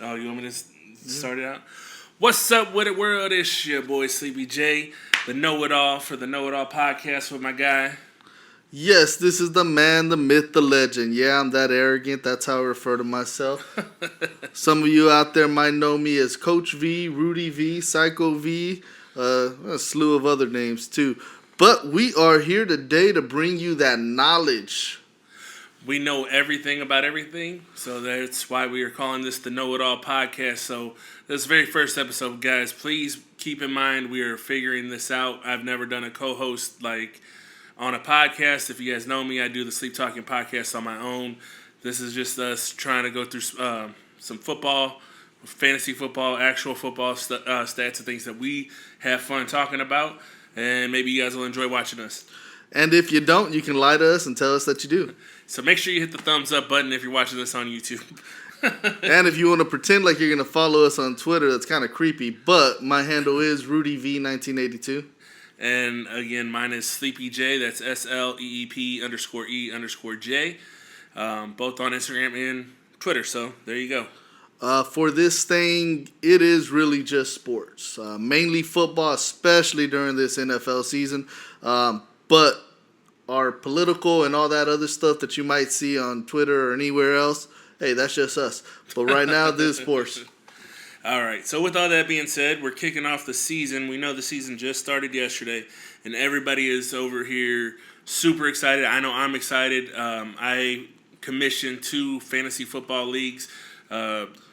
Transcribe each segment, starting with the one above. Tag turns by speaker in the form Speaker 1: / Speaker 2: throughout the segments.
Speaker 1: Oh, you want me to start it out? What's up with it, world? It's your boy Sleepy J, the know-it-all for the Know-It-All podcast with my guy.
Speaker 2: Yes, this is the man, the myth, the legend. Yeah, I'm that arrogant. That's how I refer to myself. Some of you out there might know me as Coach V, Rudy V, Psycho V, a slew of other names too. But we are here today to bring you that knowledge.
Speaker 1: We know everything about everything, so that's why we are calling this the Know-It-All podcast. So this very first episode, guys, please keep in mind we are figuring this out. I've never done a co-host like on a podcast. If you guys know me, I do the Sleep Talking podcast on my own. This is just us trying to go through some football, fantasy football, actual football stats and things that we have fun talking about, and maybe you guys will enjoy watching us.
Speaker 2: And if you don't, you can lie to us and tell us that you do.
Speaker 1: So make sure you hit the thumbs up button if you're watching this on YouTube.
Speaker 2: And if you want to pretend like you're going to follow us on Twitter, that's kind of creepy. But my handle is RudyV1982.
Speaker 1: And again, mine is Sleepy J. That's SLEEP_E_J. Both on Instagram and Twitter. So there you go.
Speaker 2: For this thing, it is really just sports. Mainly football, especially during this NFL season. But our political and all that other stuff that you might see on Twitter or anywhere else, hey, that's just us. But right now, this is sports.
Speaker 1: All right. So with all that being said, we're kicking off the season. We know the season just started yesterday, and everybody is over here super excited. I know I'm excited. I commissioned 2 fantasy football leagues.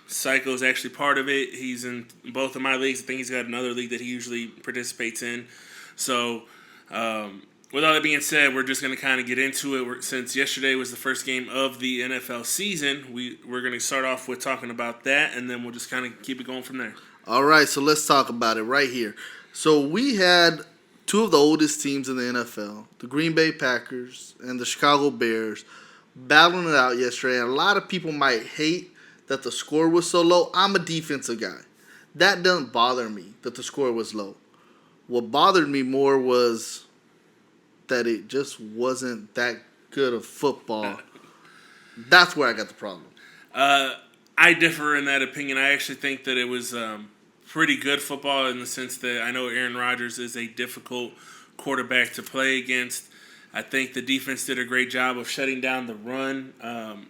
Speaker 1: Psycho's actually part of it. He's in both of my leagues. I think he's got another league that he usually participates in. So with all that being said, we're just going to kind of get into it. Since yesterday was the first game of the NFL season, we're going to start off with talking about that, and then we'll just kind of keep it going from there.
Speaker 2: All right, so let's talk about it right here. So we had 2 of the oldest teams in the NFL, the Green Bay Packers and the Chicago Bears, battling it out yesterday. And a lot of people might hate that the score was so low. I'm a defensive guy. That doesn't bother me that the score was low. What bothered me more was that it just wasn't that good of football. That's where I got the problem.
Speaker 1: I differ in that opinion. I actually think that it was pretty good football in the sense that I know Aaron Rodgers is a difficult quarterback to play against. I think the defense did a great job of shutting down the run.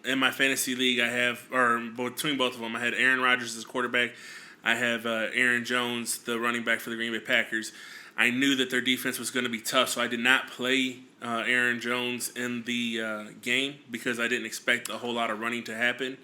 Speaker 1: In my fantasy league, I have, or between both of them, I had Aaron Rodgers as quarterback. I have Aaron Jones, the running back for the Green Bay Packers. I knew that their defense was going to be tough, so I did not play Aaron Jones in the game because I didn't expect a whole lot of running to happen.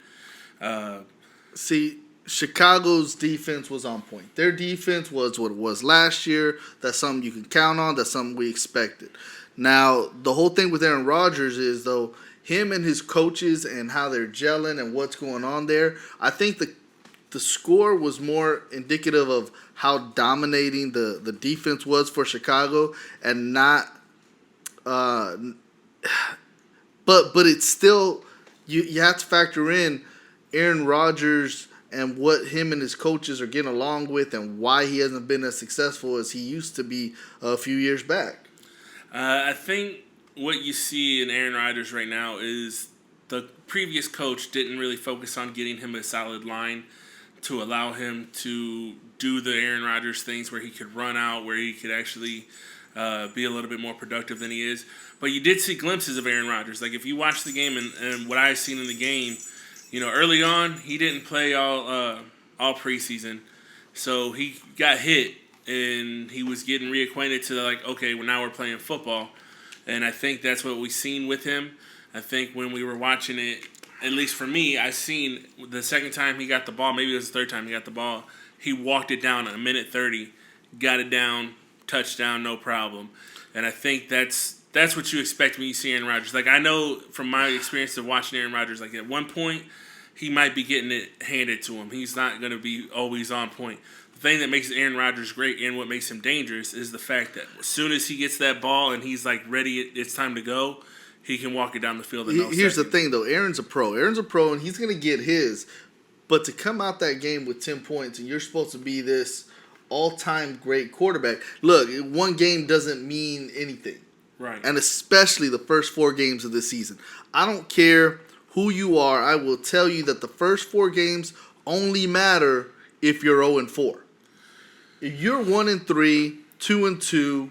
Speaker 2: See, Chicago's defense was on point. Their defense was what it was last year. That's something you can count on. That's something we expected. Now, the whole thing with Aaron Rodgers is, though, him and his coaches and how they're gelling and what's going on there, I think the score was more indicative of how dominating the defense was for Chicago and not but it's still you have to factor in Aaron Rodgers and what him and his coaches are getting along with and why he hasn't been as successful as he used to be a few years back.
Speaker 1: I think what you see in Aaron Rodgers right now is the previous coach didn't really focus on getting him a solid line to allow him to do the Aaron Rodgers things where he could run out, where he could actually be a little bit more productive than he is. But you did see glimpses of Aaron Rodgers. Like, if you watch the game and what I've seen in the game, you know, early on, he didn't play all preseason. So he got hit, and he was getting reacquainted to, like, okay, well, now we're playing football. And I think that's what we've seen with him. I think when we were watching it, at least for me, I seen the second time he got the ball, maybe it was the third time he got the ball, he walked it down in a minute 30, got it down, touchdown, no problem. And I think that's what you expect when you see Aaron Rodgers. Like, I know from my experience of watching Aaron Rodgers, like, at one point, he might be getting it handed to him. He's not going to be always on point. The thing that makes Aaron Rodgers great and what makes him dangerous is the fact that as soon as he gets that ball and he's, like, ready, it's time to go, he can walk it down the field in no
Speaker 2: Here's
Speaker 1: second.
Speaker 2: the thing, though. Aaron's a pro, and he's going to get his. But to come out that game with 10 points, and you're supposed to be this all-time great quarterback. Look, one game doesn't mean anything.
Speaker 1: Right.
Speaker 2: And especially the first 4 games of this season. I don't care who you are. I will tell you that the first 4 games only matter if you're 0-4. If you're 1-3, 2-2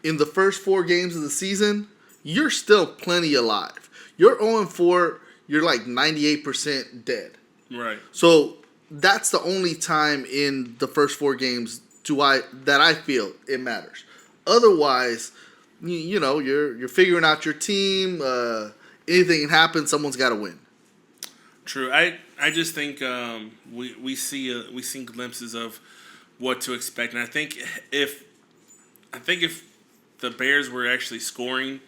Speaker 2: in the first 4 games of the season, you're still plenty alive. You're 0-4, you're like 98% dead.
Speaker 1: Right.
Speaker 2: So that's the only time in the first 4 games that I feel it matters. Otherwise, you're figuring out your team. Anything can happen. Someone's got to win.
Speaker 1: True. I just think we see glimpses of what to expect, and I think if the Bears were actually scoring,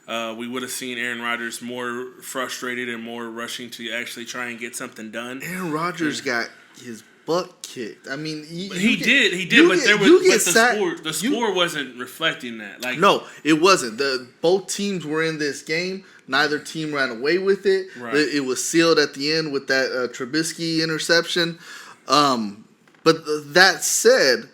Speaker 1: we would have seen Aaron Rodgers more frustrated and more rushing to actually try and get something done.
Speaker 2: Aaron Rodgers got his butt kicked. I mean,
Speaker 1: he did, the score wasn't reflecting that. Like,
Speaker 2: no, it wasn't. Both teams were in this game. Neither team ran away with it.
Speaker 1: Right.
Speaker 2: It was sealed at the end with that Trubisky interception. But that said,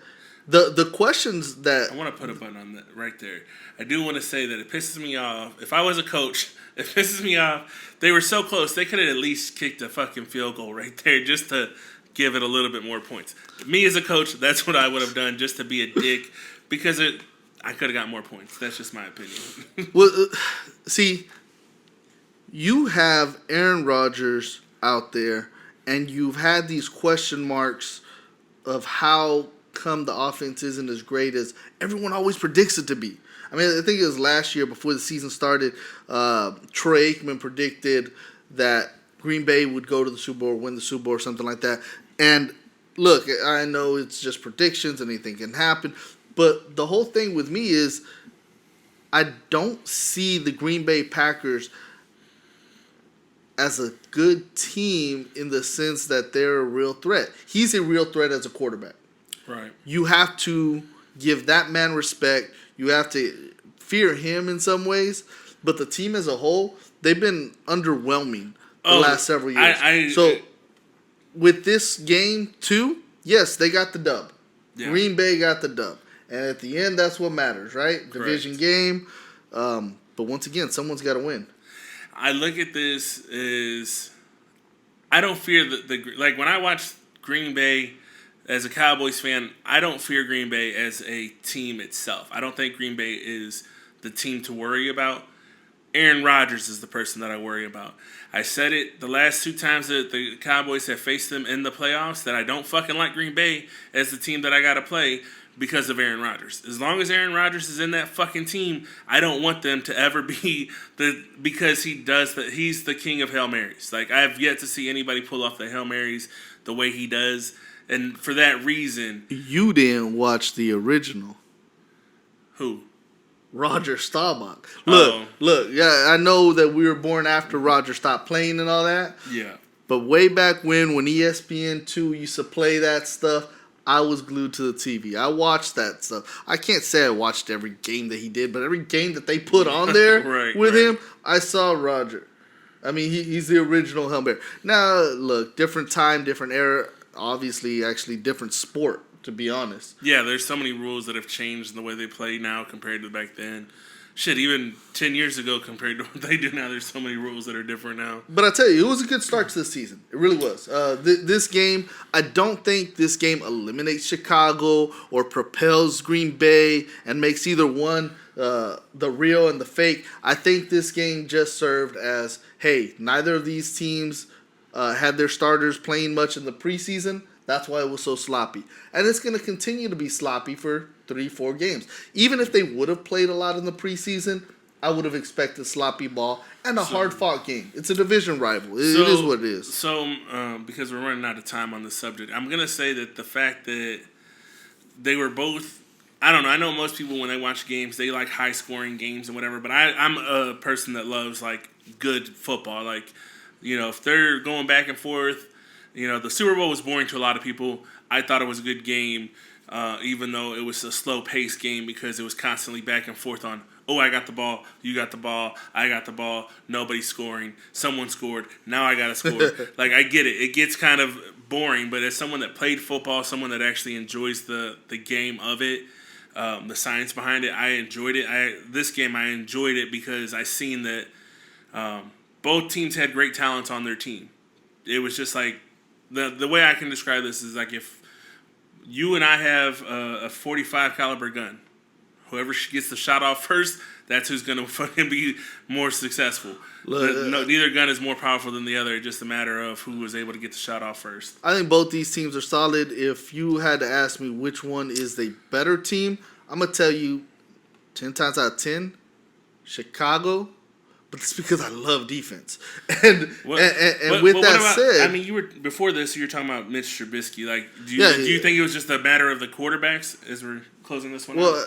Speaker 2: the questions that
Speaker 1: I want to put a button on that right there. I do want to say that it pisses me off. If I was a coach, it pisses me off. They were so close. They could have at least kicked a fucking field goal right there just to give it a little bit more points. Me as a coach, that's what I would have done just to be a dick because I could have got more points. That's just my opinion.
Speaker 2: Well, see, you have Aaron Rodgers out there, and you've had these question marks of how come the offense isn't as great as everyone always predicts it to be. I mean, I think it was last year before the season started, Troy Aikman predicted that Green Bay would go to the Super Bowl, win the Super Bowl or something like that. And look, I know it's just predictions, anything can happen. But the whole thing with me is I don't see the Green Bay Packers as a good team in the sense that they're a real threat. He's a real threat as a quarterback.
Speaker 1: Right.
Speaker 2: You have to give that man respect. You have to fear him in some ways. But the team as a whole, they've been underwhelming the last several years. So with this game, too, yes, they got the dub. Yeah. Green Bay got the dub. And at the end, that's what matters, right? Correct. Division game. But once again, someone's got to win.
Speaker 1: I look at this as I don't fear like when I watch Green Bay as a Cowboys fan, I don't fear Green Bay as a team itself. I don't think Green Bay is the team to worry about. Aaron Rodgers is the person that I worry about. I said it the last 2 times that the Cowboys have faced them in the playoffs that I don't fucking like Green Bay as the team that I got to play because of Aaron Rodgers. As long as Aaron Rodgers is in that fucking team, I don't want them to ever be because he's the king of Hail Marys. Like, I have yet to see anybody pull off the Hail Marys the way he does. And for that reason...
Speaker 2: You didn't watch the original.
Speaker 1: Who?
Speaker 2: Roger Staubach. Look, yeah, I know that we were born after Roger stopped playing and all that.
Speaker 1: Yeah.
Speaker 2: But way back when ESPN2 used to play that stuff, I was glued to the TV. I watched that stuff. I can't say I watched every game that he did, but every game that they put on there with him, I saw Roger. I mean, he's the original Hail Mary. Now, look, different time, different era, obviously, actually different sport, to be honest.
Speaker 1: Yeah, there's so many rules that have changed in the way they play now compared to back then. Shit, even 10 years ago compared to what they do now, there's so many rules that are different now.
Speaker 2: But I tell you, it was a good start to the season. It really was. This game, I don't think this game eliminates Chicago or propels Green Bay and makes either one the real and the fake. I think this game just served as, hey, neither of these teams had their starters playing much in the preseason. That's why it was so sloppy. And it's going to continue to be sloppy for 3-4 games. Even if they would have played a lot in the preseason, I would have expected sloppy ball and a hard-fought game. It's a division rival. It is what it is.
Speaker 1: So, because we're running out of time on this subject, I'm going to say that the fact that they were both, I don't know, I know most people when they watch games, they like high-scoring games and whatever, but I'm a person that loves, like, good football. Like, you know, if they're going back and forth, you know, the Super Bowl was boring to a lot of people. I thought it was a good game, even though it was a slow-paced game because it was constantly back and forth on, oh, I got the ball, you got the ball, I got the ball, nobody's scoring, someone scored, now I got to score. Like, I get it. It gets kind of boring, but as someone that played football, someone that actually enjoys the game of it, the science behind it, I enjoyed it. This game, I enjoyed it because I seen that both teams had great talents on their team. It was just like, the way I can describe this is like if you and I have a 45 caliber gun. Whoever gets the shot off first, that's who's going to fucking be more successful. Neither gun is more powerful than the other. It's just a matter of who was able to get the shot off first.
Speaker 2: I think both these teams are solid. If you had to ask me which one is the better team, I'm going to tell you 10 times out of 10, Chicago. But it's because I love defense. And with that said,
Speaker 1: I mean, you were before this. You were talking about Mitch Trubisky. Like, do you think it was just a matter of the quarterbacks as we're closing this one?
Speaker 2: Well,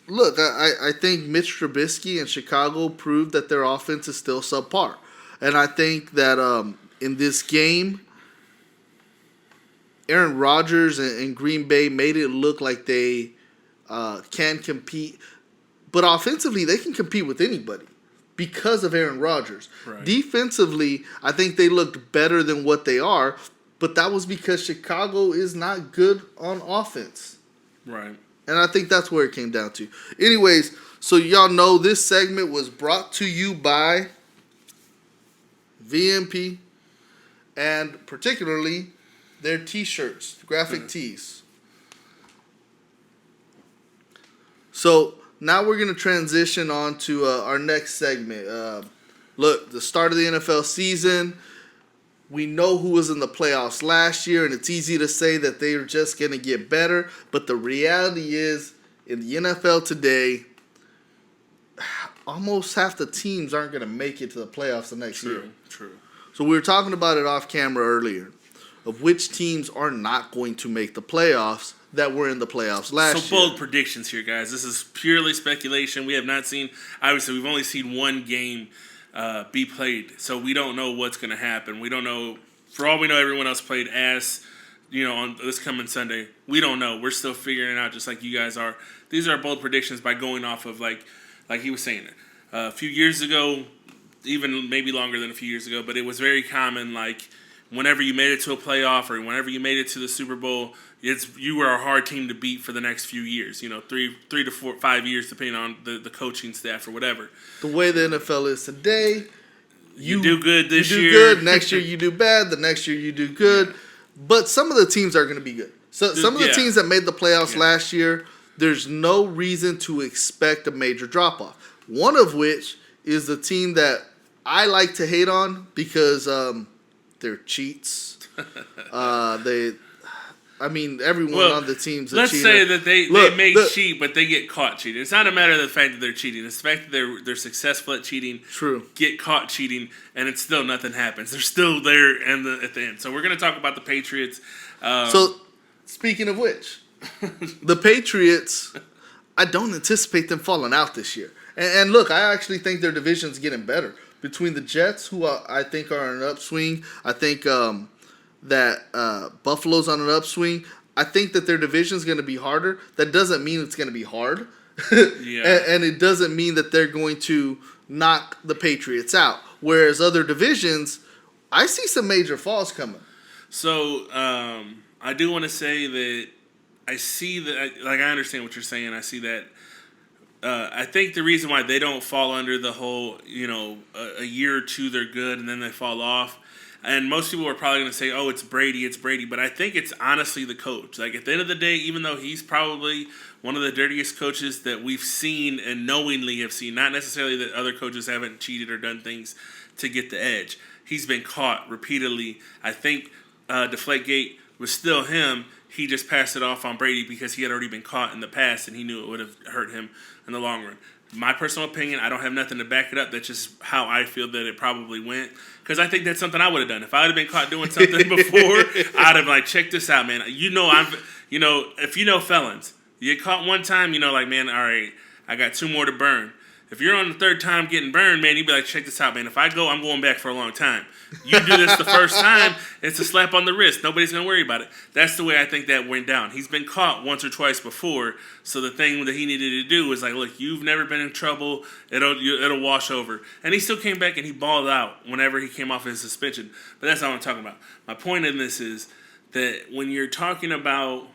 Speaker 2: look, I think Mitch Trubisky and Chicago proved that their offense is still subpar, and I think that in this game, Aaron Rodgers and Green Bay made it look like they can compete, but offensively they can compete with anybody. Because of Aaron Rodgers.
Speaker 1: Right.
Speaker 2: Defensively, I think they looked better than what they are, but that was because Chicago is not good on offense.
Speaker 1: Right.
Speaker 2: And I think that's where it came down to. Anyways, so y'all know this segment was brought to you by VMP and particularly their T-shirts, graphic tees. So now we're going to transition on to our next segment. Look, the start of the NFL season, we know who was in the playoffs last year, and it's easy to say that they are just going to get better. But the reality is, in the NFL today, almost half the teams aren't going to make it to the playoffs the next year.
Speaker 1: True.
Speaker 2: So we were talking about it off camera earlier, of which teams are not going to make the playoffs that were in the playoffs last year.
Speaker 1: So bold predictions here, guys. This is purely speculation. We have not seen, obviously, we've only seen one game be played. So we don't know what's going to happen. We don't know, for all we know, everyone else played ass, on this coming Sunday. We don't know. We're still figuring it out just like you guys are. These are bold predictions by going off of, like he was saying, a few years ago, even maybe longer than a few years ago, but it was very common, like, whenever you made it to a playoff or whenever you made it to the Super Bowl, you were a hard team to beat for the next few years. 3 to 4, 5 years, depending on the coaching staff or whatever.
Speaker 2: The way the NFL is today,
Speaker 1: you do good this year.
Speaker 2: You do good. Next year you do bad. The next year you do good. But some of the teams are going to be good. So some of the teams that made the playoffs last year, there's no reason to expect a major drop-off. One of which is the team that I like to hate on because they're cheats. Everyone on the team's a cheater.
Speaker 1: Let's say that they may cheat, but they get caught cheating. It's not a matter of the fact that they're cheating. It's the fact that they're successful at cheating.
Speaker 2: True.
Speaker 1: Get caught cheating, and it's still nothing happens. They're still there at the end. So we're going to talk about the Patriots.
Speaker 2: So, speaking of which, the Patriots, I don't anticipate them falling out this year. And look, I actually think their division's getting better. Between the Jets, who I think are on an upswing, I think that Buffalo's on an upswing. I think that their division's going to be harder. That doesn't mean it's going to be hard. And it doesn't mean that they're going to knock the Patriots out. Whereas other divisions, I see some major falls coming.
Speaker 1: So I do want to say that I see that, I understand what you're saying. I see that. I think the reason why they don't fall under the whole, a year or two they're good and then they fall off. And most people are probably going to say, oh, it's Brady. But I think it's honestly the coach. Like, at the end of the day, even though he's probably one of the dirtiest coaches that we've seen and knowingly have seen, not necessarily that other coaches haven't cheated or done things to get the edge. He's been caught repeatedly. I think Deflategate was still him. He just passed it off on Brady because he had already been caught in the past and he knew it would have hurt him in the long run. My personal opinion, I don't have nothing to back it up. That's just how I feel that it probably went. Because I think that's something I would have done. If I would have been caught doing something before, I'd have like, check this out, man. If you know felons, you get caught one time, man, all right, I got 2 more to burn. If you're on the 3rd time getting burned, man, you'd be like, check this out, man. If I go, I'm going back for a long time. You do this the first time, it's a slap on the wrist. Nobody's going to worry about it. That's the way I think that went down. He's been caught once or twice before, so the thing that he needed to do was like, look, you've never been in trouble. It'll wash over. And he still came back and he balled out whenever he came off his suspension. But that's not what I'm talking about. My point in this is that when you're talking about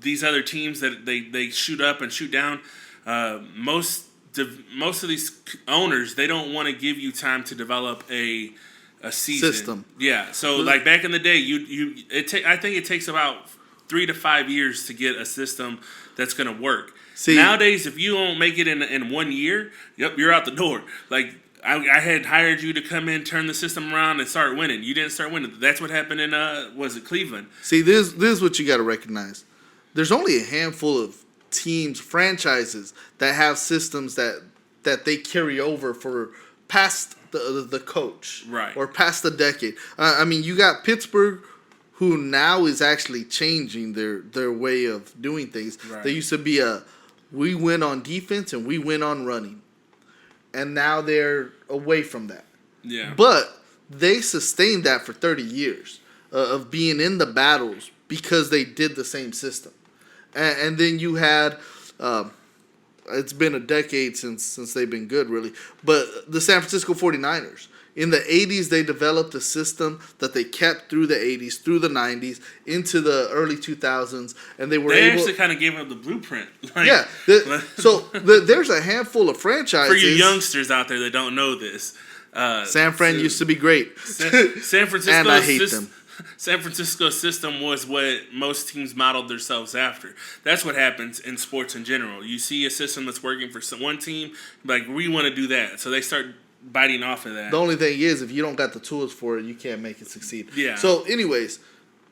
Speaker 1: these other teams that they shoot up and shoot down, most of these owners, they don't want to give you time to develop a a season.
Speaker 2: System.
Speaker 1: Yeah. So like back in the day, I think it takes about 3 to 5 years to get a system that's going to work.
Speaker 2: See,
Speaker 1: nowadays, if you don't make it in 1 year, yep, you're out the door. Like I had hired you to come in, turn the system around, and start winning. You didn't start winning. That's what happened in was it Cleveland?
Speaker 2: See, this is what you got to recognize. There's only a handful of teams, franchises that have systems that they carry over for past the coach,
Speaker 1: right,
Speaker 2: or past the decade. I mean, you got Pittsburgh, who now is actually changing their way of doing things.
Speaker 1: Right.
Speaker 2: They used to be we win on defense and we win on running, and now they're away from that.
Speaker 1: Yeah,
Speaker 2: but they sustained that for 30 years of being in the battles because they did the same system. And then you had, it's been a decade since they've been good, really. But the San Francisco 49ers, in the 80s, they developed a system that they kept through the 80s, through the 90s, into the early 2000s. And they
Speaker 1: actually kind of gave them the blueprint. Like,
Speaker 2: yeah. There's a handful of franchises.
Speaker 1: For you youngsters out there that don't know this.
Speaker 2: San Fran used to be great.
Speaker 1: San Francisco,
Speaker 2: and I hate them.
Speaker 1: San Francisco's system was what most teams modeled themselves after. That's what happens in sports in general. You see a system that's working for one team, like, we want to do that. So they start biting off of that.
Speaker 2: The only thing is, if you don't got the tools for it, you can't make it succeed.
Speaker 1: Yeah.
Speaker 2: So, anyways,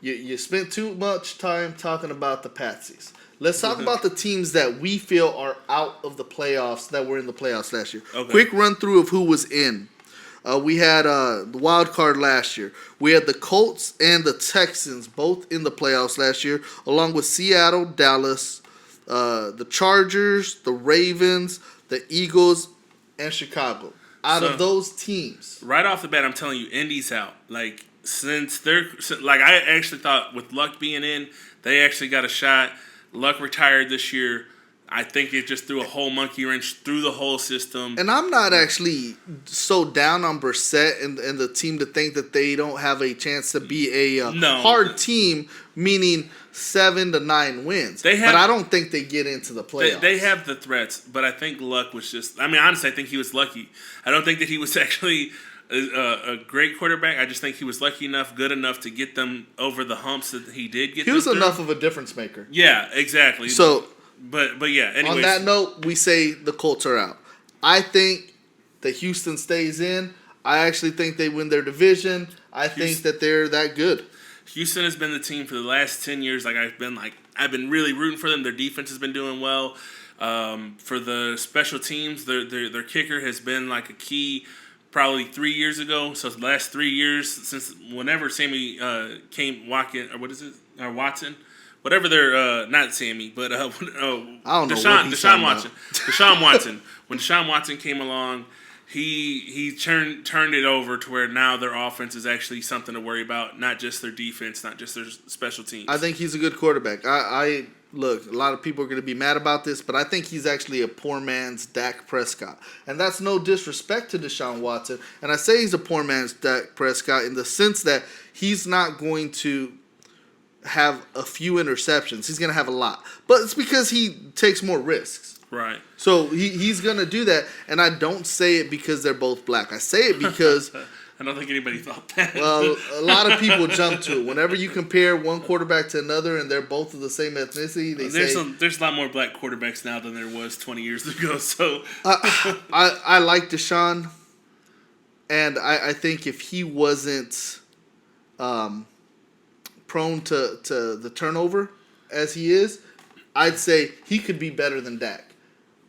Speaker 2: you spent too much time talking about the Patsies. Let's talk about the teams that we feel are out of the playoffs, that were in the playoffs last year.
Speaker 1: Okay.
Speaker 2: Quick run through of who was in. We had the wild card last year. We had the Colts and the Texans both in the playoffs last year, along with Seattle, Dallas, the Chargers, the Ravens, the Eagles, and Chicago. Out of those teams,
Speaker 1: right off the bat, I'm telling you, Indy's out. Like, I actually thought with Luck being in, they actually got a shot. Luck retired this year. I think it just threw a whole monkey wrench through the whole system.
Speaker 2: And I'm not actually so down on Brissett and the team to think that they don't have a chance to be a hard team, meaning 7 to 9 wins. But I don't think they get into the playoffs.
Speaker 1: They have the threats, but I think Luck was just... I mean, honestly, I think he was lucky. I don't think that he was actually a great quarterback. I just think he was lucky enough, good enough to get them over the humps that he did get them.
Speaker 2: He was enough of a difference maker.
Speaker 1: Yeah, exactly.
Speaker 2: So...
Speaker 1: But yeah, anyways.
Speaker 2: On that note, we say the Colts are out. I think that Houston stays in. I actually think they win their division. I think that they're that good.
Speaker 1: Houston has been the team for the last 10 years. I've been really rooting for them. Their defense has been doing well. For the special teams, their kicker has been like a key. Probably 3 years ago. So the last 3 years since whenever Sammy came walking, or what is it, or Watson. Whatever they're not Sammy, but I don't know. Deshaun Watson. Deshaun Watson. When Deshaun Watson came along, he turned it over to where now their offense is actually something to worry about, not just their defense, not just their special teams.
Speaker 2: I think he's a good quarterback. I look, a lot of people are going to be mad about this, but I think he's actually a poor man's Dak Prescott. And that's no disrespect to Deshaun Watson. And I say he's a poor man's Dak Prescott in the sense that he's not going to have a few interceptions. He's going to have a lot. But it's because he takes more risks.
Speaker 1: Right.
Speaker 2: So he's going to do that. And I don't say it because they're both black. I say it because...
Speaker 1: I don't think anybody thought that.
Speaker 2: Well, a lot of people jump to it. Whenever you compare one quarterback to another and they're both of the same ethnicity,
Speaker 1: there's a lot more black quarterbacks now than there was 20 years ago. So
Speaker 2: I like Deshaun. And I think if he wasn't... prone to the turnover as he is, I'd say he could be better than Dak.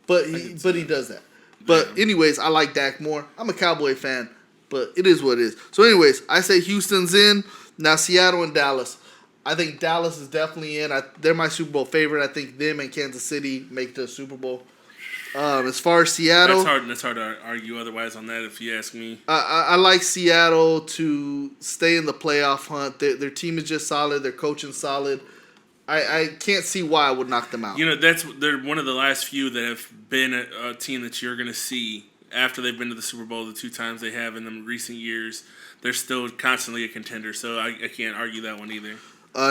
Speaker 2: But he does that. But anyways, I like Dak more. I'm a Cowboy fan, but it is what it is. So anyways, I say Houston's in. Now Seattle and Dallas. I think Dallas is definitely in. They're my Super Bowl favorite. I think them and Kansas City make the Super Bowl. As far as Seattle...
Speaker 1: That's hard to argue otherwise on that if you ask me.
Speaker 2: I like Seattle to stay in the playoff hunt. Their team is just solid. Their coaching's solid. I can't see why I would knock them out.
Speaker 1: You know, they're one of the last few that have been a team that you're going to see after they've been to the Super Bowl the 2 times they have in the recent years. They're still constantly a contender, so I can't argue that one either.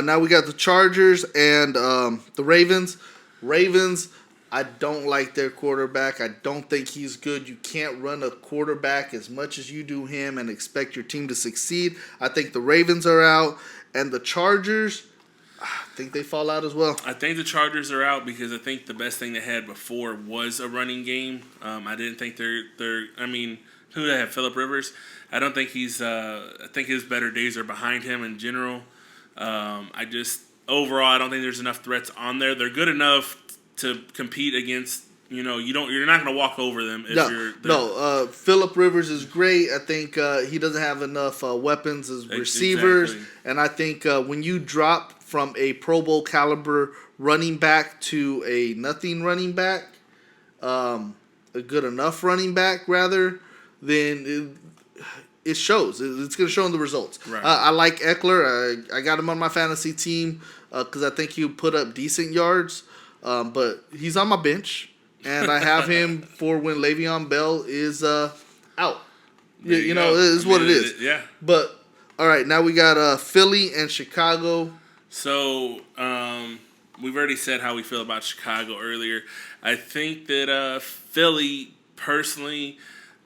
Speaker 2: Now we got the Chargers and the Ravens. Ravens... I don't like their quarterback. I don't think he's good. You can't run a quarterback as much as you do him and expect your team to succeed. I think the Ravens are out. And the Chargers, I think they fall out as well.
Speaker 1: I think the Chargers are out because I think the best thing they had before was a running game. I didn't think they're. I mean, who do they have? Phillip Rivers. I don't think he's. I think his better days are behind him in general. Overall, I don't think there's enough threats on there. They're good enough to compete against. You're not going to walk over them if you're.
Speaker 2: Phillip Rivers is great. I think he doesn't have enough weapons as receivers,
Speaker 1: exactly.
Speaker 2: And I think when you drop from a Pro Bowl caliber running back to a nothing running back, a good enough running back rather, then it shows. It's going to show in the results.
Speaker 1: Right.
Speaker 2: I like Eckler. I got him on my fantasy team because I think he'll put up decent yards, but he's on my bench. And I have him for when Le'Veon Bell is out. You know, it is what it is.
Speaker 1: Yeah.
Speaker 2: But, all right, now we got Philly and Chicago.
Speaker 1: So, we've already said how we feel about Chicago earlier. I think that Philly, personally,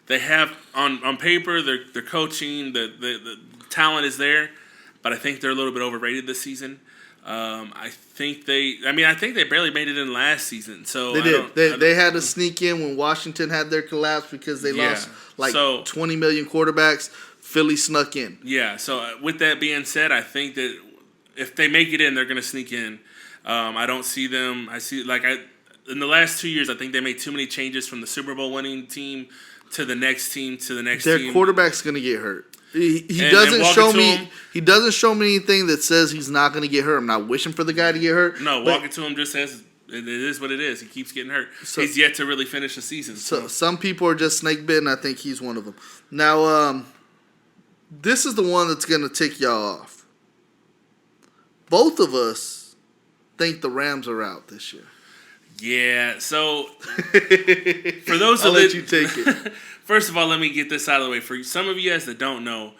Speaker 1: they have, on paper, their coaching, the talent is there, but I think they're a little bit overrated this season. I think they barely made it in last season. So
Speaker 2: they did. They had to sneak in when Washington had their collapse because they lost 20 million quarterbacks. Philly snuck in.
Speaker 1: Yeah. So with that being said, I think that if they make it in, they're going to sneak in. I don't see them. In the last 2 years, I think they made too many changes from the Super Bowl winning team to the next team to the next team.
Speaker 2: Their quarterback's going to get hurt. He doesn't show me. He doesn't show me anything that says he's not going to get hurt. I'm not wishing for the guy to get hurt.
Speaker 1: No, walking to him just says it is what it is. He keeps getting hurt. So, he's yet to really finish the season.
Speaker 2: So some people are just snake bitten. I think he's one of them. Now, this is the one that's going to tick y'all off. Both of us think the Rams are out this year.
Speaker 1: Yeah. So for those
Speaker 2: I'll let you take it.
Speaker 1: First of all, let me get this out of the way. For some of you guys that don't know,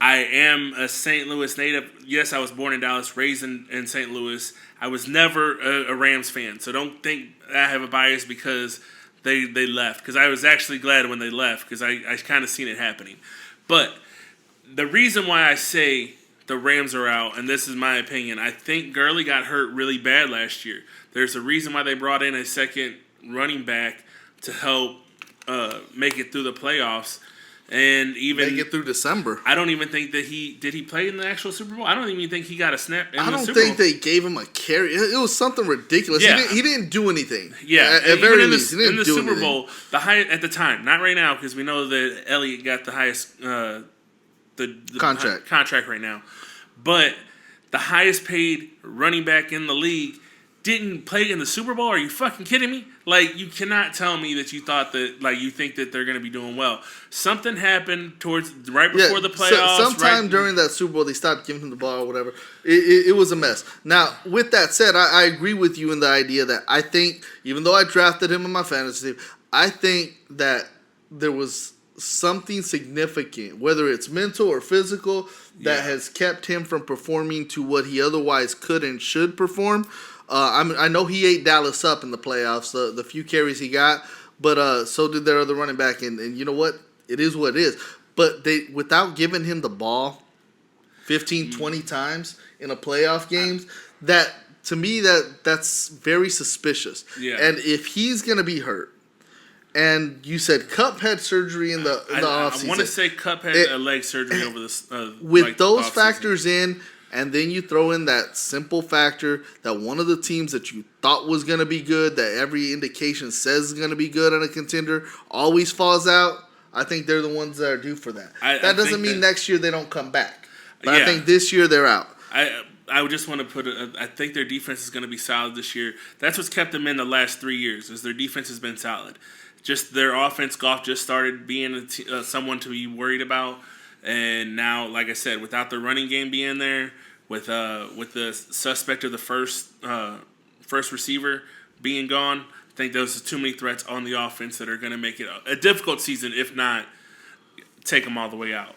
Speaker 1: I am a St. Louis native. Yes, I was born in Dallas, raised in St. Louis. I was never a Rams fan, so don't think I have a bias because they left. Because I was actually glad when they left because I kind of seen it happening. But the reason why I say the Rams are out, and this is my opinion, I think Gurley got hurt really bad last year. There's a reason why they brought in a second running back to help make it through the playoffs, and even
Speaker 2: make it through December.
Speaker 1: I don't even think that he play in the actual Super Bowl. I don't even think he got a snap in the Super Bowl.
Speaker 2: I don't think they gave him a carry. It was something ridiculous.
Speaker 1: Yeah.
Speaker 2: He didn't do anything.
Speaker 1: Yeah,
Speaker 2: at very least, he didn't
Speaker 1: in the
Speaker 2: do
Speaker 1: Super
Speaker 2: anything.
Speaker 1: Bowl, the highest at the time, not right now, because we know that Elliott got the highest the contract right now, but the highest paid running back in the league didn't play in the Super Bowl. Are you fucking kidding me? Like, you cannot tell me that you thought that, like, you think that they're going to be doing well. Something happened right before the playoffs.
Speaker 2: Sometime during that Super Bowl, they stopped giving him the ball or whatever. It was a mess. Now, with that said, I agree with you in the idea that I think, even though I drafted him in my fantasy team, I think that there was something significant, whether it's mental or physical, that has kept him from performing to what he otherwise could and should perform. I know he ate Dallas up in the playoffs, the few carries he got, but so did their other running back. And you know what? It is what it is. But without giving him the ball 15, 20 times in a playoff game, that to me that's very suspicious.
Speaker 1: Yeah.
Speaker 2: And if he's going to be hurt, and you said Kupp had surgery in the offseason.
Speaker 1: I want to say Kupp had a leg surgery over this.
Speaker 2: With those factors in, and then you throw in that simple factor that one of the teams that you thought was going to be good, that every indication says is going to be good on a contender, always falls out. I think they're the ones that are due for that. That doesn't mean next year they don't come back. But I think this year they're out.
Speaker 1: I would just want to I think their defense is going to be solid this year. That's what's kept them in the last 3 years, is their defense has been solid. Just their offense, Goff just started being someone to be worried about. And now, like I said, without the running game being there, with the suspect of the first receiver being gone, I think those are too many threats on the offense that are going to make it a difficult season, if not take them all the way out.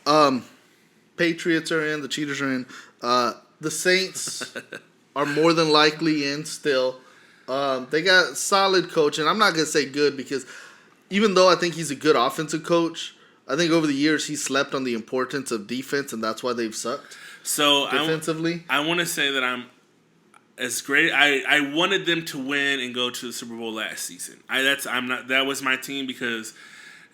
Speaker 2: Patriots are in. The Cheaters are in. The Saints are more than likely in still. They got solid coach, and I'm not gonna say good because even though I think he's a good offensive coach, I think over the years he slept on the importance of defense, and that's why they've sucked.
Speaker 1: So
Speaker 2: defensively,
Speaker 1: I want to say that I'm as great. I wanted them to win and go to the Super Bowl last season. That was my team because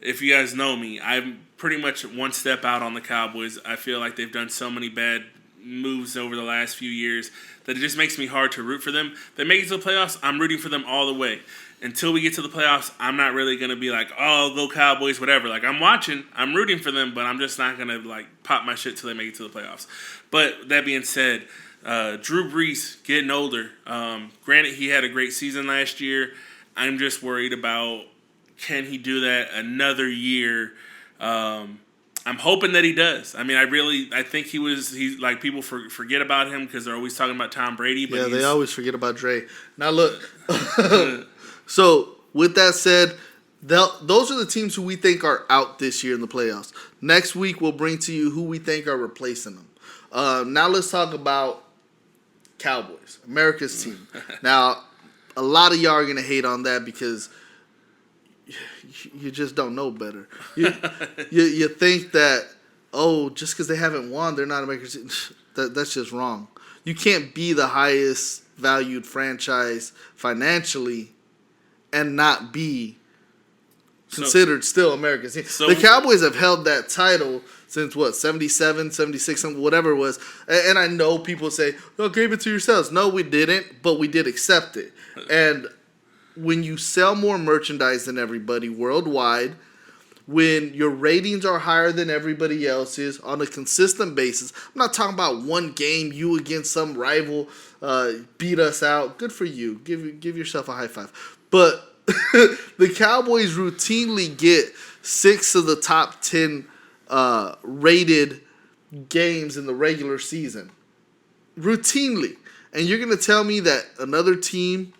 Speaker 1: if you guys know me, I'm pretty much one step out on the Cowboys. I feel like they've done so many bad moves over the last few years that it just makes me hard to root for them. They make it to the playoffs, I'm rooting for them all the way. Until we get to the playoffs, I'm not really going to be like, oh, go Cowboys, whatever. Like, I'm watching, I'm rooting for them, but I'm just not going to, like, pop my shit till they make it to the playoffs. But that being said, Drew Brees getting older. Granted, he had a great season last year. I'm just worried about, can he do that another year? I'm hoping that he does. I mean, I think he's like, people forget about him because they're always talking about Tom Brady. But
Speaker 2: yeah, they always forget about Dre. Now, look. So, with that said, those are the teams who we think are out this year in the playoffs. Next week, we'll bring to you who we think are replacing them. Now, let's talk about Cowboys, America's team. Now, a lot of y'all are going to hate on that because you just don't know better. You think that, just because they haven't won, they're not America's team. That's just wrong. You can't be the highest valued franchise financially and not be considered still America's team. The Cowboys have held that title since, 77, 76, whatever it was. And I know people say, oh, gave it to yourselves. No, we didn't, but we did accept it. And when you sell more merchandise than everybody worldwide, when your ratings are higher than everybody else's on a consistent basis, I'm not talking about one game, you against some rival beat us out. Good for you. Give yourself a high five. But the Cowboys routinely get 6 of the top 10 rated games in the regular season. Routinely. And you're going to tell me that another team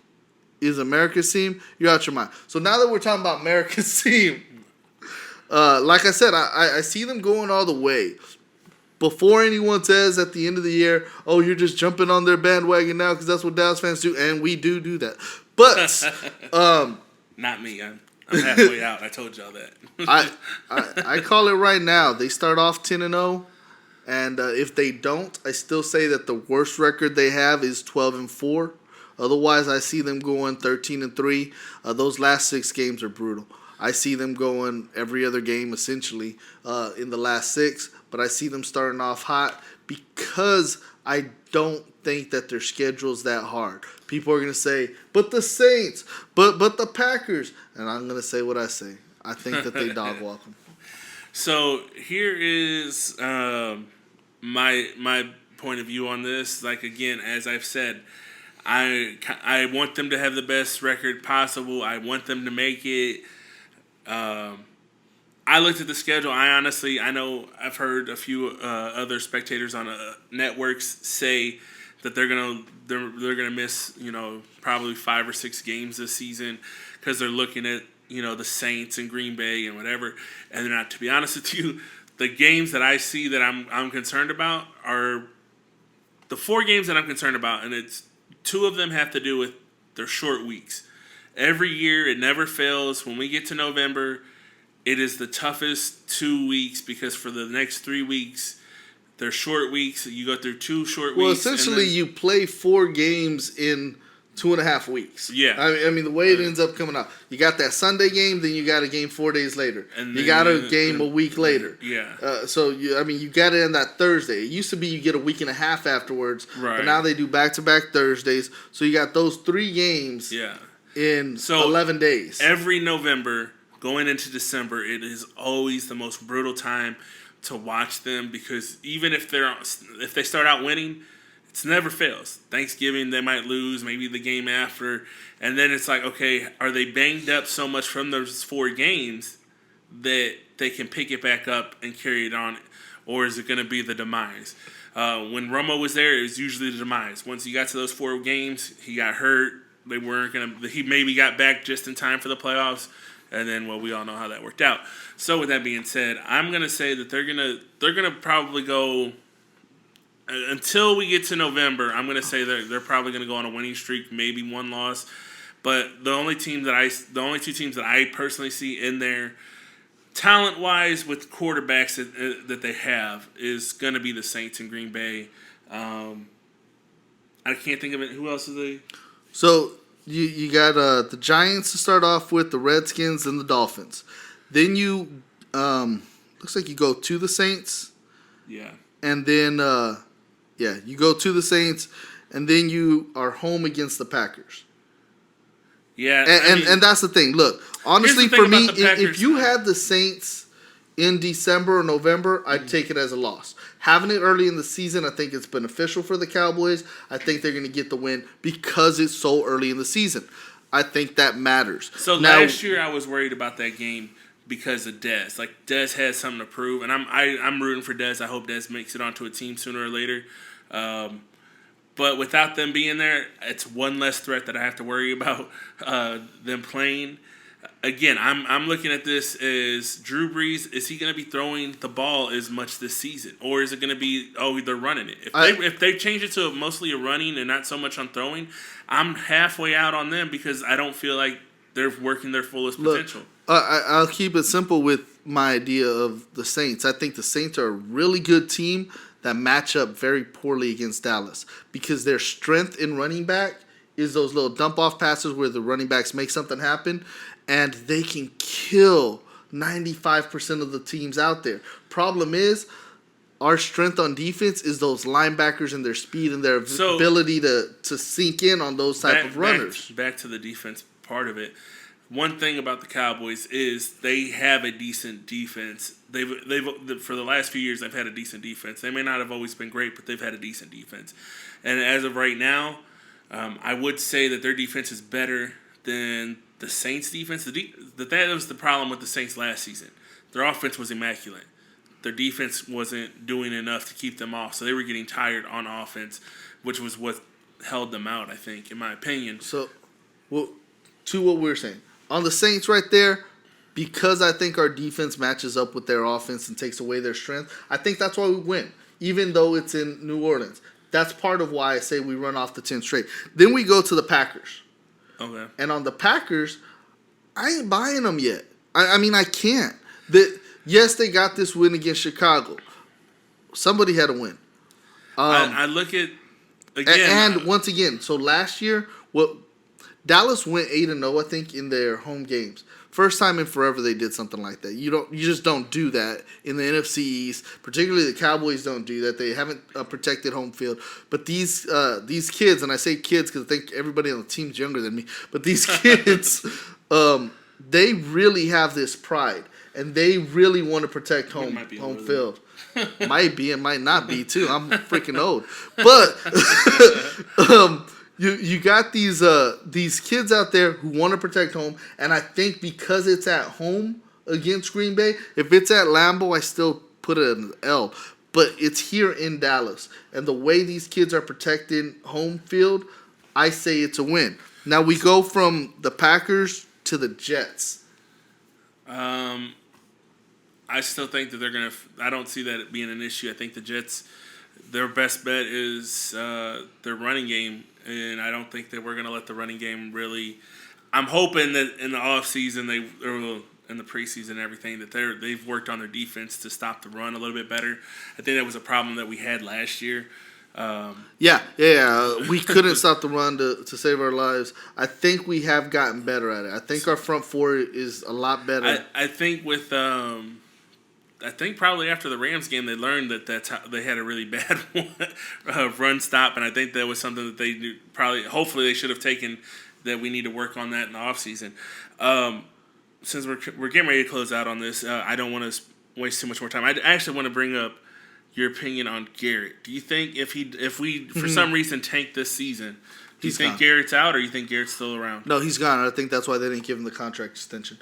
Speaker 2: is America's team? You're out your mind. So now that we're talking about America's team, like I said, I see them going all the way. Before anyone says at the end of the year, oh, you're just jumping on their bandwagon now because that's what Dallas fans do, and we do that. But
Speaker 1: not me. I'm halfway out. I told y'all that.
Speaker 2: I call it right now. They start off 10-0, and if they don't, I still say that the worst record they have is 12-4. Otherwise, I see them going 13-3. Those last 6 games are brutal. I see them going every other game essentially in the last 6, but I see them starting off hot because I don't think that their schedule's that hard. People are going to say, but the Saints, but the Packers, and I'm going to say what I say. I think that they dog walk them.
Speaker 1: So here is my point of view on this. Like, again, as I've said, I want them to have the best record possible. I want them to make it. I looked at the schedule. I know I've heard a few other spectators on networks say that they're gonna miss, probably 5 or 6 games this season because they're looking at, the Saints and Green Bay and whatever. And they're not. To be honest with you, the games that I see that I'm concerned about are the 4 games that I'm concerned about, and it's 2 of them have to do with their short weeks. Every year, it never fails. When we get to November, it is the toughest 2 weeks because for the next 3 weeks, they're short weeks. You go through 2 short weeks.
Speaker 2: Well, essentially, you play 4 games in 2.5 weeks.
Speaker 1: Yeah.
Speaker 2: I mean, the way it ends up coming out. You got that Sunday game, then you got a game 4 days later. And you got a game a week later.
Speaker 1: Yeah.
Speaker 2: So, you got it on that Thursday. It used to be you get a week and a half afterwards. Right. But now they do back-to-back Thursdays. So, you got those 3 games.
Speaker 1: Yeah.
Speaker 2: In 11 days.
Speaker 1: Every November, going into December, it is always the most brutal time to watch them because even if they start out winning, it never fails. Thanksgiving, they might lose, maybe the game after, and then it's like, okay, are they banged up so much from those 4 games that they can pick it back up and carry it on, or is it going to be the demise? When Romo was there, it was usually the demise. Once he got to those 4 games, he got hurt. They weren't gonna. He maybe got back just in time for the playoffs, and then we all know how that worked out. So with that being said, I'm gonna say that they're gonna probably go until we get to November, I'm going to say they're probably going to go on a winning streak, maybe one loss. But the only two teams that I personally see in there, talent wise, with quarterbacks that they have, is going to be the Saints and Green Bay. I can't think of it. Who else is they?
Speaker 2: So you got the Giants to start off with, the Redskins and the Dolphins. Then you looks like you go to the Saints.
Speaker 1: Yeah.
Speaker 2: And then you go to the Saints, and then you are home against the Packers.
Speaker 1: Yeah.
Speaker 2: And that's the thing. Look, honestly, for me, if you
Speaker 1: Packers.
Speaker 2: had the Saints in December or November, I'd take it as a loss. Having it early in the season, I think it's beneficial for the Cowboys. I think they're going to get the win because it's so early in the season. I think that matters.
Speaker 1: So last year, I was worried about that game because of Dez. Like, Dez has something to prove, and I'm rooting for Dez. I hope Dez makes it onto a team sooner or later. But without them being there, it's one less threat that I have to worry about them playing. Again, I'm looking at this as Drew Brees. Is he going to be throwing the ball as much this season, or is it going to be they're running it? If they change it to mostly a running and not so much on throwing, I'm halfway out on them because I don't feel like they're working their fullest potential.
Speaker 2: I'll keep it simple with my idea of the Saints. I think the Saints are a really good team that match up very poorly against Dallas because their strength in running back is those little dump-off passes where the running backs make something happen, and they can kill 95% of the teams out there. Problem is, our strength on defense is those linebackers and their speed and their ability to sink in on those type of runners.
Speaker 1: Back to the defense part of it. One thing about the Cowboys is they have a decent defense. They've for the last few years they've had a decent defense. They may not have always been great, but they've had a decent defense. And as of right now, I would say that their defense is better than the Saints' defense. That was the problem with the Saints last season. Their offense was immaculate. Their defense wasn't doing enough to keep them off, so they were getting tired on offense, which was what held them out, I think, in my opinion.
Speaker 2: So, to what we're saying. On the Saints right there, because I think our defense matches up with their offense and takes away their strength, I think that's why we win, even though it's in New Orleans. That's part of why I say we run off the 10 straight. Then we go to the Packers.
Speaker 1: Okay.
Speaker 2: And on the Packers, I ain't buying them yet. I mean, I can't. Yes, they got this win against Chicago. Somebody had to win.
Speaker 1: I look at, again.
Speaker 2: And once again, so last year, Dallas went 8-0, I think, in their home games. First time in forever they did something like that. You just don't do that in the NFC East. Particularly the Cowboys don't do that. They haven't protected home field. But these kids, and I say kids because I think everybody on the team's younger than me, but these kids, they really have this pride, and they really want to protect home field. Might be, and might not be too. I'm freaking old, but. You got these kids out there who want to protect home, and I think because it's at home against Green Bay, if it's at Lambeau, I still put it an L. But it's here in Dallas, and the way these kids are protecting home field, I say it's a win. Now we go from the Packers to the Jets.
Speaker 1: I still think that they're going to – I don't see that being an issue. I think the Jets, their best bet is their running game. And I don't think that we're going to let the running game really. I'm hoping that in the offseason, or in the preseason and everything, that they've worked on their defense to stop the run a little bit better. I think that was a problem that we had last year.
Speaker 2: We couldn't stop the run to save our lives. I think we have gotten better at it. I think our front four is a lot better.
Speaker 1: I think with. I think probably after the Rams game, they learned that that's how they had a really bad run stop, and I think that was something that they hopefully they should have taken, that we need to work on that in the offseason. Since we're getting ready to close out on this, I don't want to waste too much more time. I actually want to bring up your opinion on Garrett. Do you think if we for some reason tank this season, do you think gone. Garrett's out, or you think Garrett's still around?
Speaker 2: No, he's gone. I think that's why they didn't give him the contract extension.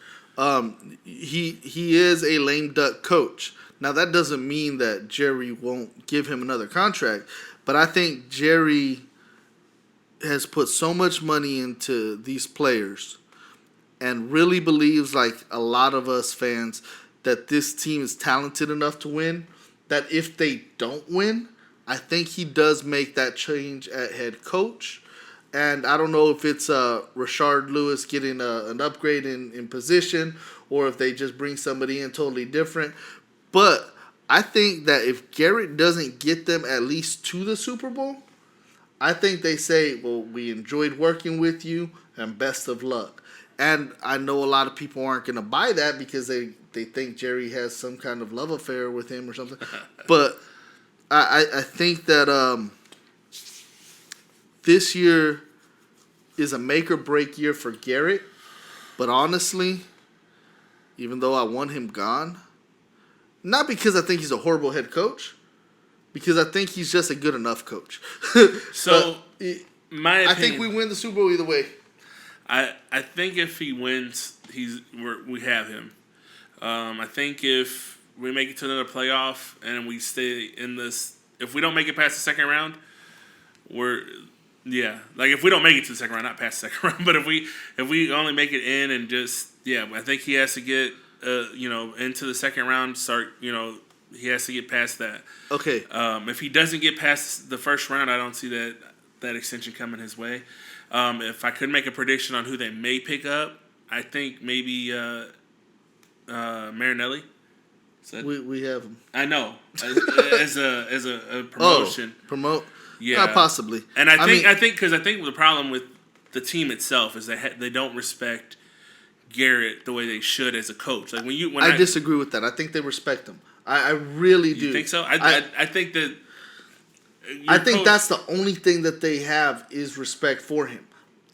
Speaker 2: He is a lame duck coach. Now that doesn't mean that Jerry won't give him another contract, but I think Jerry has put so much money into these players and really believes, like a lot of us fans, that this team is talented enough to win, that if they don't win, I think he does make that change at head coach. And I don't know if it's Rashard Lewis getting an upgrade in position or if they just bring somebody in totally different. But I think that if Garrett doesn't get them at least to the Super Bowl, I think they say, well, we enjoyed working with you and best of luck. And I know a lot of people aren't going to buy that because they think Jerry has some kind of love affair with him or something. But I think that this year is a make or break year for Garrett. But honestly, even though I want him gone, not because I think he's a horrible head coach, because I think he's just a good enough coach.
Speaker 1: So, my opinion,
Speaker 2: I think we win the Super Bowl either way.
Speaker 1: I think if he wins, we have him. I think if we make it to another playoff and we stay in this, if we don't make it past the second round, if we don't make it to the second round, not past the second round, but if we only make it in and just I think he has to get into the second round, he has to get past that.
Speaker 2: Okay.
Speaker 1: If he doesn't get past the first round, I don't see that extension coming his way. If I could make a prediction on who they may pick up, I think maybe Marinelli.
Speaker 2: We have him.
Speaker 1: I know as a promotion.
Speaker 2: Promote.
Speaker 1: Yeah,
Speaker 2: possibly.
Speaker 1: And I think the problem with the team itself is they don't respect Garrett the way they should as a coach. Like I
Speaker 2: disagree with that. I think they respect him. I really do.
Speaker 1: You think so? I think that.
Speaker 2: I think that's the only thing that they have is respect for him.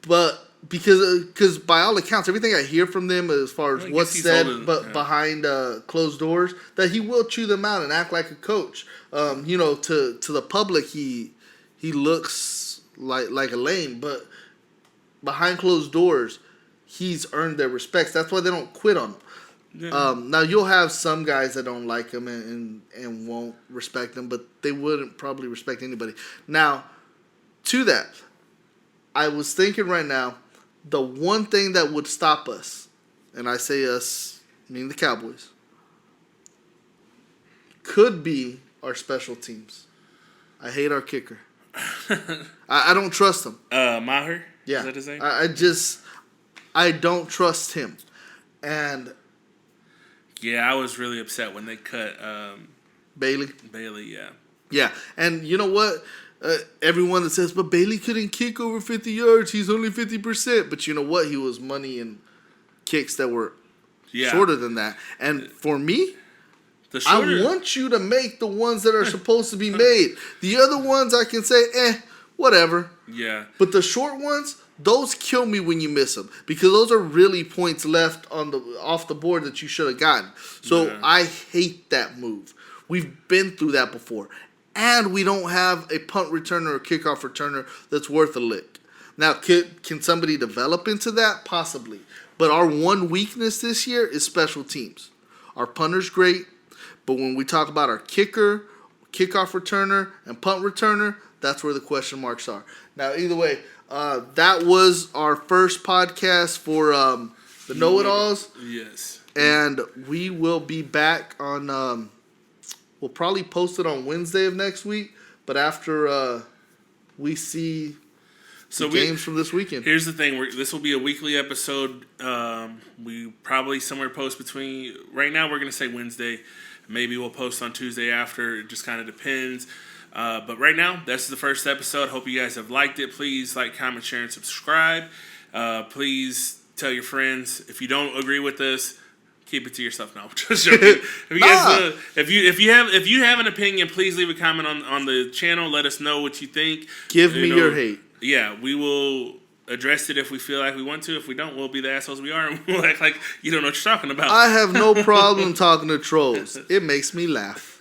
Speaker 2: But because by all accounts, everything I hear from them as far as what's said behind closed doors, that he will chew them out and act like a coach. To the public, he looks like a lame, but behind closed doors, he's earned their respects. That's why they don't quit on him. Yeah. Now you'll have some guys that don't like him and won't respect him, but they wouldn't probably respect anybody. Now, to that, I was thinking right now, the one thing that would stop us, and I say us, meaning the Cowboys, could be our special teams. I hate our kicker. I don't trust him.
Speaker 1: Maher?
Speaker 2: Yeah.
Speaker 1: Is that his name?
Speaker 2: I don't trust him. And
Speaker 1: yeah, I was really upset when they cut
Speaker 2: Bailey.
Speaker 1: Yeah.
Speaker 2: Yeah, and you know what? Everyone that says, but Bailey couldn't kick over 50 yards. He's only 50%. But you know what? He was money in kicks that were shorter than that. And for me, I want you to make the ones that are supposed to be made. The other ones I can say, whatever.
Speaker 1: Yeah.
Speaker 2: But the short ones, those kill me when you miss them because those are really points left off the board that you should have gotten. So I hate that move. We've been through that before. And we don't have a punt returner or kickoff returner that's worth a lick. Now, can somebody develop into that? Possibly. But our one weakness this year is special teams. Our punter's great, but when we talk about our kicker, kickoff returner, and punt returner, that's where the question marks are. Now, either way, that was our first podcast for the Know-It-Alls.
Speaker 1: Yes.
Speaker 2: And we will be back on... we'll probably post it on Wednesday of next week, but after we see games from this weekend.
Speaker 1: Here's the thing. This will be a weekly episode. We probably somewhere post between... Right now, we're going to say Wednesday. Maybe we'll post on Tuesday after. It just kind of depends. But right now, that's the first episode. Hope you guys have liked it. Please like, comment, share, and subscribe. Please tell your friends. If you don't agree with us, keep it to yourself. No, just joking. If you have an opinion, please leave a comment on the channel. Let us know what you think.
Speaker 2: Give me your hate.
Speaker 1: Yeah, we will address it if we feel like we want to. If we don't, we'll be the assholes we are, and we'll act like you don't know what you're talking about.
Speaker 2: I have no problem talking to trolls. It makes me laugh.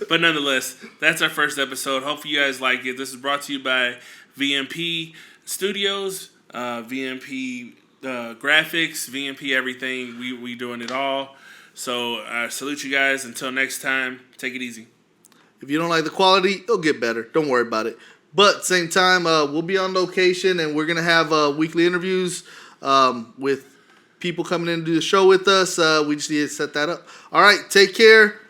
Speaker 1: But nonetheless, that's our first episode. Hopefully you guys like it. This is brought to you by VMP Studios, VMP graphics, VMP everything. We doing it all. So I salute you guys. Until next time, take it easy.
Speaker 2: If you don't like the quality, it'll get better. Don't worry about it. But same time, we'll be on location and we're gonna have weekly interviews with people coming in to do the show with us. We just need to set that up. All right, take care.